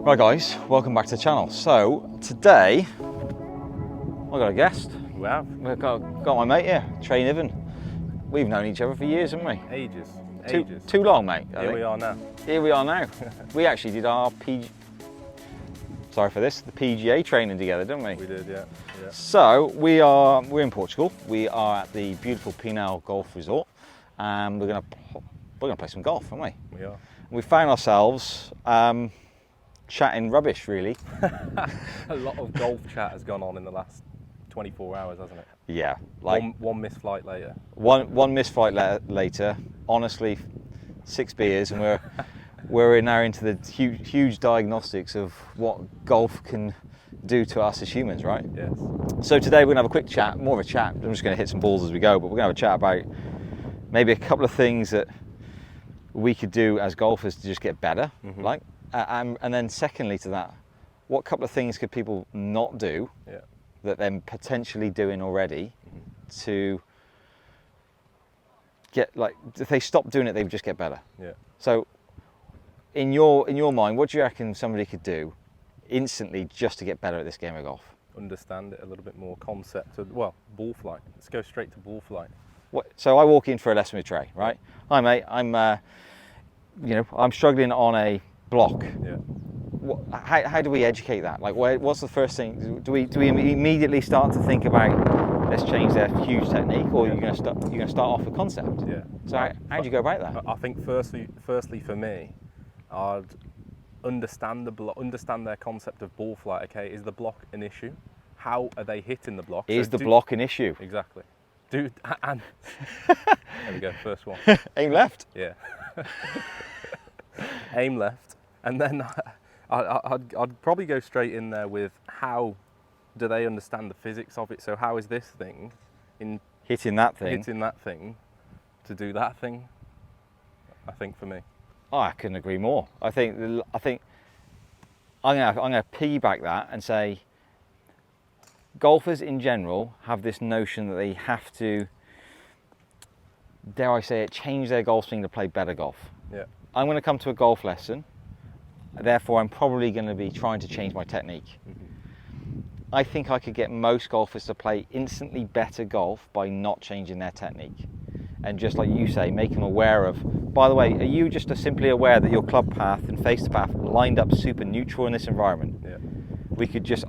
Right guys, welcome back to the channel. So today, I've got a guest. We have. We've got my mate here, Trey Niven. We've known each other for years, haven't we? Ages. Too long, mate. Here we are now. Here we are now. We actually did our the PGA training together, didn't we? We did, yeah. So we're in Portugal. We are at the beautiful Pinhal Golf Resort, and we're gonna play some golf, aren't we? We are. We found ourselves chatting rubbish, really. A lot of golf chat has gone on in the last 24 hours, hasn't it? Yeah, like one missed flight later. One missed flight later. Honestly, 6 beers, and we're now into the huge diagnostics of what golf can do to us as humans, right? Yes. So today we're gonna have a quick chat, more of a chat. I'm just gonna hit some balls as we go, but we're gonna have a chat about maybe a couple of things that we could do as golfers to just get better, like. And then secondly to that, what couple of things could people not do that they're potentially doing already to get, like, if they stop doing it, they would just get better. Yeah. So in your mind, what do you reckon somebody could do instantly just to get better at this game of golf? Understand it a little bit more, concept of, well, ball flight. Let's go straight to ball flight. So I walk in for a lesson with Trey, right? Hi mate, I'm struggling on a block. Yeah. How do we educate that? Like, what's the first thing? Do we immediately start to think about, let's change their huge technique, or you're going to start off with concept? Yeah. So how do you go about that? I think firstly for me, I'd understand their concept of ball flight. Okay, is the block an issue? How are they hitting the block? Is the block an issue? Exactly. And there we go, first one. Aim left. Yeah. Aim left, and then I'd probably go straight in there with how do they understand the physics of it? So how is this thing hitting that thing to do that thing? I think for me. Oh, I couldn't agree more. I think I'm gonna piggyback that and say golfers in general have this notion that they have to, dare I say it, change their golf swing to play better golf. Yeah. I'm going to come to a golf lesson, therefore I'm probably going to be trying to change my technique. I think I could get most golfers to play instantly better golf by not changing their technique. And just like you say, make them aware of, by the way, are you just simply aware that your club path and face path lined up super neutral in this environment? Yeah. We could just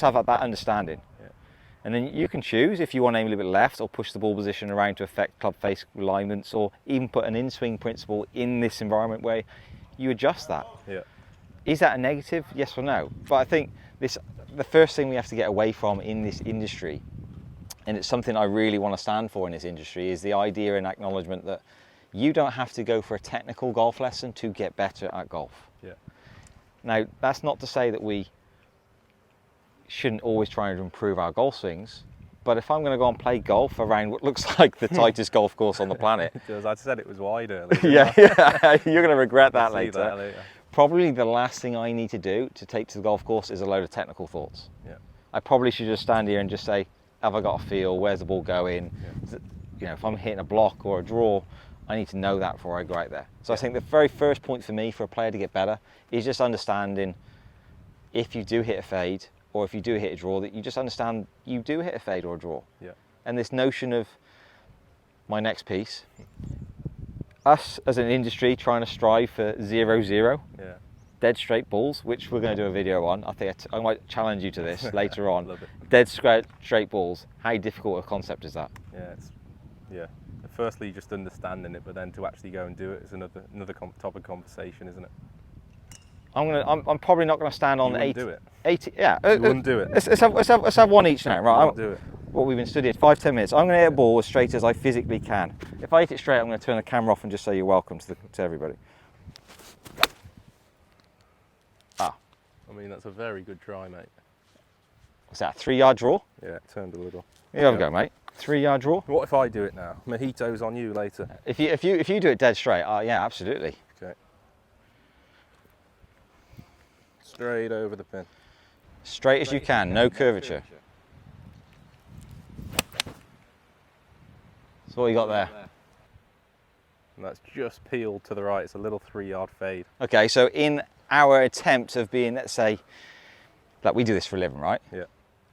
have that understanding. And then you can choose if you want to aim a little bit left or push the ball position around to affect club face alignments, or even put an in-swing principle in this environment where you adjust that. Yeah. Is that a negative? Yes or no? But I think the first thing we have to get away from in this industry, and it's something I really want to stand for in this industry, is the idea and acknowledgement that you don't have to go for a technical golf lesson to get better at golf. Yeah. Now, that's not to say that we shouldn't always try to improve our golf swings, but if I'm going to go and play golf around what looks like the tightest golf course on the planet, Because I said it was wide earlier. yeah, you're going to regret that later. Probably the last thing I need to do to take to the golf course is a load of technical thoughts. Yeah. I probably should just stand here and just say, have I got a feel? Where's the ball going? Yeah. If I'm hitting a block or a draw, I need to know that before I go out there. So I think the very first point for me, for a player to get better, is just understanding if you do hit a fade, or if you do hit a draw, that you just understand you do hit a fade or a draw. Yeah. And this notion of my next piece, us as an industry trying to strive for 0-0, dead straight balls, which we're going to do a video on. I think I might challenge you to this later on. Love it. Dead straight balls. How difficult a concept is that? Yeah. Firstly, just understanding it, but then to actually go and do it is another topic of conversation, isn't it? I'm probably not going to stand on 80. Yeah. You wouldn't do it. Let's have one each now, right? I'll do it. What we've been studying, 5-10 minutes. I'm going to hit a ball as straight as I physically can. If I hit it straight, I'm going to turn the camera off and just say you're welcome to everybody. I mean, that's a very good try, mate. What's that? 3-yard draw? Yeah, it turned a little. You have a go, mate. 3-yard draw. What if I do it now? Mojito's on you later. If you do it dead straight, yeah, absolutely. Okay. Straight over the pin. Straight as you can, no curvature. So what you got there? And that's just peeled to the right. It's a little 3-yard fade. Okay, so in our attempt of being, let's say, like we do this for a living, right? Yeah.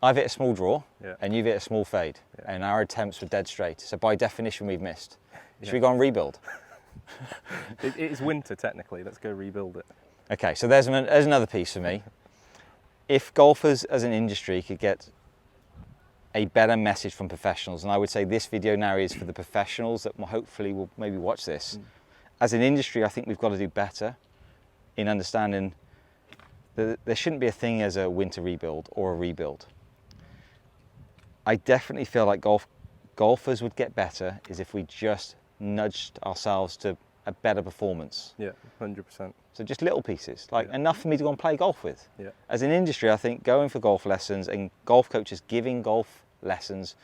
I've hit a small draw, Yeah. and you've hit a small fade, Yeah. and our attempts were dead straight. So by definition, we've missed. Should Yeah. we go and rebuild? It is winter technically. Let's go rebuild it. Okay, so there's another piece for me. If golfers as an industry could get a better message from professionals, and I would say this video now is for the professionals that hopefully will maybe watch this. As an industry, I think we've got to do better in understanding that there shouldn't be a thing as a winter rebuild or a rebuild. I definitely feel like golfers would get better is if we just nudged ourselves to a better performance. Yeah, 100%. So just little pieces, like enough for me to go and play golf with. Yeah. As an industry, I think going for golf lessons and golf coaches giving golf lessons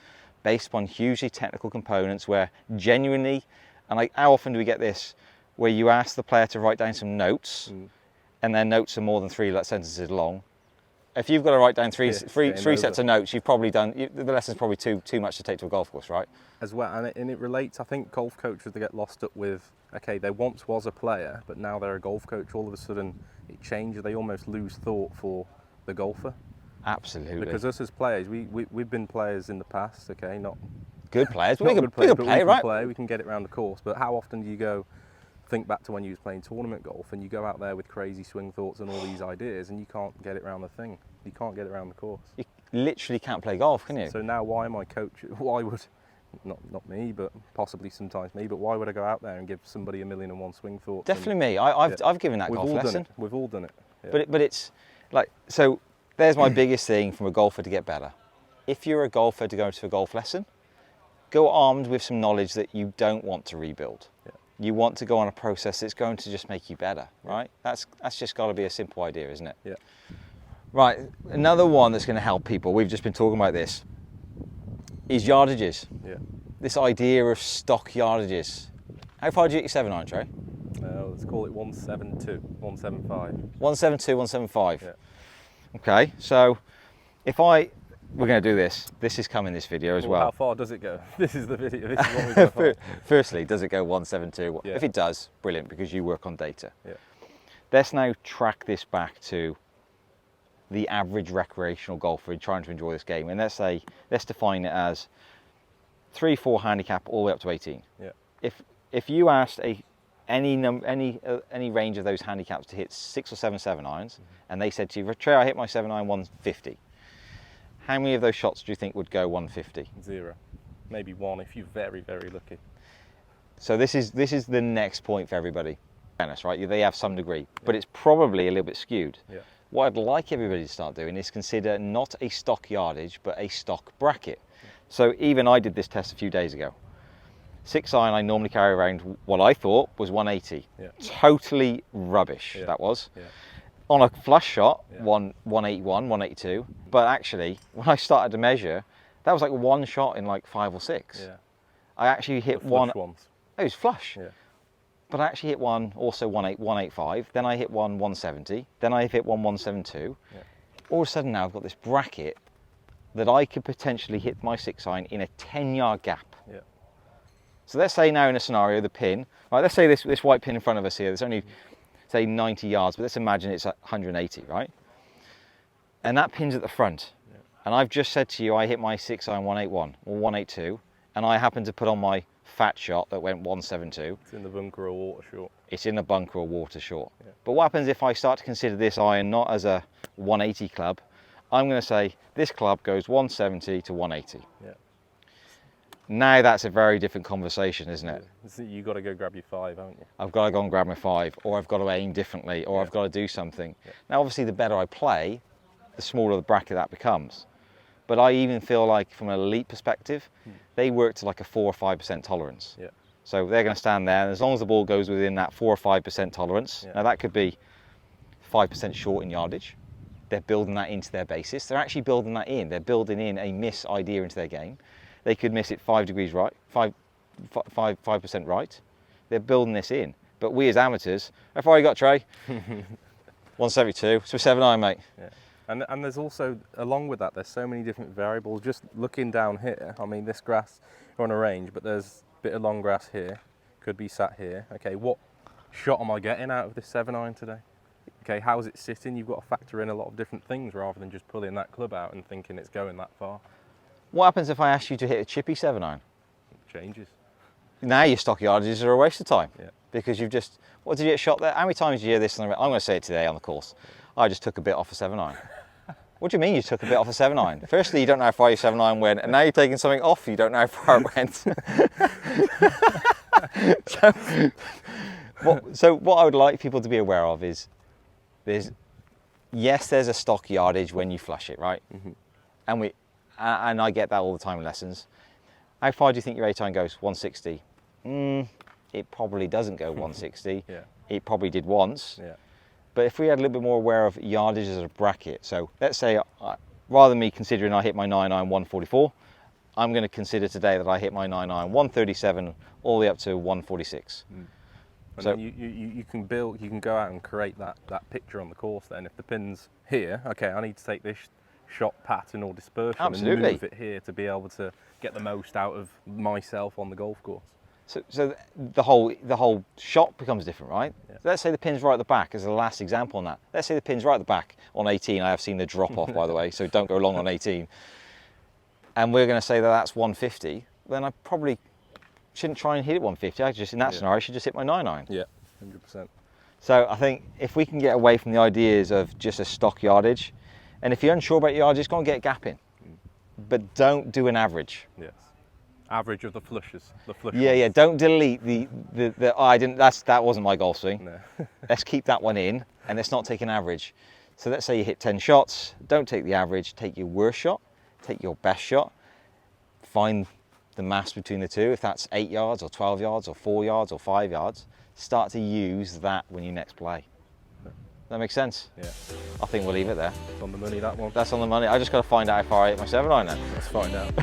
based upon hugely technical components where genuinely, and like how often do we get this, where you ask the player to write down some notes and their notes are more than 3 sentences long. If you've got to write down three sets of notes, you've probably done, the lesson's probably too much to take to a golf course, right? As well, and it relates, I think golf coaches, they get lost up with, okay, they once was a player, but now they're a golf coach, all of a sudden it changes, they almost lose thought for the golfer. Absolutely. Because us as players, we've been players in the past, okay, not good players, not we good can players, play, right? Play, we can get it around the course, but how often do you go, think back to when you was playing tournament golf and you go out there with crazy swing thoughts and all these ideas and you can't get it around the thing, you can't get it around the course. You literally can't play golf, can you? So now why am I why would, not me, but possibly sometimes me, but why would I go out there and give somebody 1,000,001 swing thoughts? Definitely me. I've given that golf lesson. We've all done it. Yeah. But it's like, so there's my biggest thing from a golfer to get better. If you're a golfer to go to a golf lesson, go armed with some knowledge that you don't want to rebuild. Yeah. You want to go on a process that's going to just make you better, right? That's just got to be a simple idea, isn't it? Yeah. Right, another one that's going to help people, we've just been talking about this, is yardages. Yeah. This idea of stock yardages. How far do you hit your 7-iron, Trey? Let's call it 172, 175. 172, 175. Yeah. Okay, so we're going to do this. This is coming this video as well. How far does it go? This is the video. This is what we're going to find. Firstly, does it go 172? Yeah. If it does, brilliant, because you work on data. Yeah. Let's now track this back to the average recreational golfer trying to enjoy this game, and let's define it as 3-4 handicap all the way up to 18. Yeah. If you asked any range of those handicaps to hit 6 or 7 7-irons, and they said to you, Trey, I hit my 7-iron 150. How many of those shots do you think would go 150? 0, maybe 1 if you're very, very lucky. So this is the next point for everybody. Fairness, right? They have some degree, but it's probably a little bit skewed. Yeah. What I'd like everybody to start doing is consider not a stock yardage, but a stock bracket. Yeah. So even I did this test a few days ago. 6-iron I normally carry around what I thought was 180. Yeah. Totally rubbish, that was. Yeah. On a flush shot, 181, 182. But actually, when I started to measure, that was like one shot in like 5 or 6. Yeah. I actually hit one. Ones. It was flush. Yeah. But I actually hit one, also 185. Then I hit one 170. Then I hit one 172. Yeah. All of a sudden now I've got this bracket that I could potentially hit my 6-iron in a 10-yard gap. Yeah. So let's say now in a scenario, the pin, right, let's say this white pin in front of us here, there's only, say 90 yards, but let's imagine it's 180, right? And that pin's at the front. Yeah. And I've just said to you, I hit my 6-iron 181 or 182, and I happen to put on my fat shot that went 172. It's in the bunker or water short. It's in the bunker or water short. Yeah. But what happens if I start to consider this iron not as a 180 club? I'm going to say this club goes 170 to 180. Yeah. Now that's a very different conversation, isn't it? Yeah. You've got to go grab your 5, haven't you? I've got to go and grab my 5, or I've got to aim differently, or I've got to do something. Yeah. Now obviously the better I play, the smaller the bracket that becomes. But I even feel like from an elite perspective, they work to like a 4 or 5% tolerance. Yeah. So they're going to stand there, and as long as the ball goes within that 4 or 5% tolerance, now that could be 5% short in yardage. They're building that into their basis. They're actually building that in. They're building in a miss idea into their game. They could miss it 5 degrees right, 5% right. They're building this in. But we as amateurs, how far you got, Trey? 172. So 7-iron, mate. Yeah. And there's also, along with that, there's so many different variables. Just looking down here, I mean, this grass, you're on a range, but there's a bit of long grass here, could be sat here. Okay, what shot am I getting out of this 7-iron today? okay, how's it sitting? You've got to factor in a lot of different things rather than just pulling that club out and thinking it's going that far. What happens if I ask you to hit a chippy 7-iron? It changes. Now your stock yardages are a waste of time. Yeah. Because you've just, what did you get shot there? How many times did you hear this? I'm going to say it today on the course. I just took a bit off a 7-iron. What do you mean you took a bit off a 7-iron? Firstly, you don't know how far your 7-iron went, and now you're taking something off, you don't know how far it went. So what I would like people to be aware of is, there's a stock yardage when you flush it, right? Mm-hmm. And I get that all the time in lessons. How far do you think your 8-iron goes? 160. It probably doesn't go 160. Yeah. It probably did once. Yeah. But if we had a little bit more aware of yardage as a bracket, so let's say rather than me considering I hit my 9-iron 144, I'm going to consider today that I hit my 9-iron 137 all the way up to 146. And So then you can build, you can go out and create that picture on the course. Then, if the pin's here, okay, I need to take this shot pattern or dispersion Absolutely. and move it here to be able to get the most out of myself on the golf course. So the whole shot becomes different, right? Yeah. So let's say the pin's right at the back as the last example on that. Let's say the pin's right at the back on 18. I have seen the drop off, by the way, so don't go long on 18. And we're going to say that that's 150. Then I probably shouldn't try and hit it 150. I just, in that scenario, I should just hit my 9-iron. Yeah, 100%. So I think if we can get away from the ideas of just a stock yardage, and if you're unsure about your yardage, go and get a gap in. But don't do an average. Yes. Average of the flushes. Yeah. Don't delete the oh, I didn't. That wasn't my golf swing. No. Let's keep that one in, and let's not take an average. So let's say you hit 10 shots. Don't take the average. Take your worst shot. Take your best shot. Find the mass between the two. If that's 8 yards or 12 yards or 4 yards or 5 yards, start to use that when you next play. That makes sense? Yeah. I think we'll leave it there. It's on the money, that one. That's on the money. I just got to find out how far I hit my 7-iron then. Let's find out.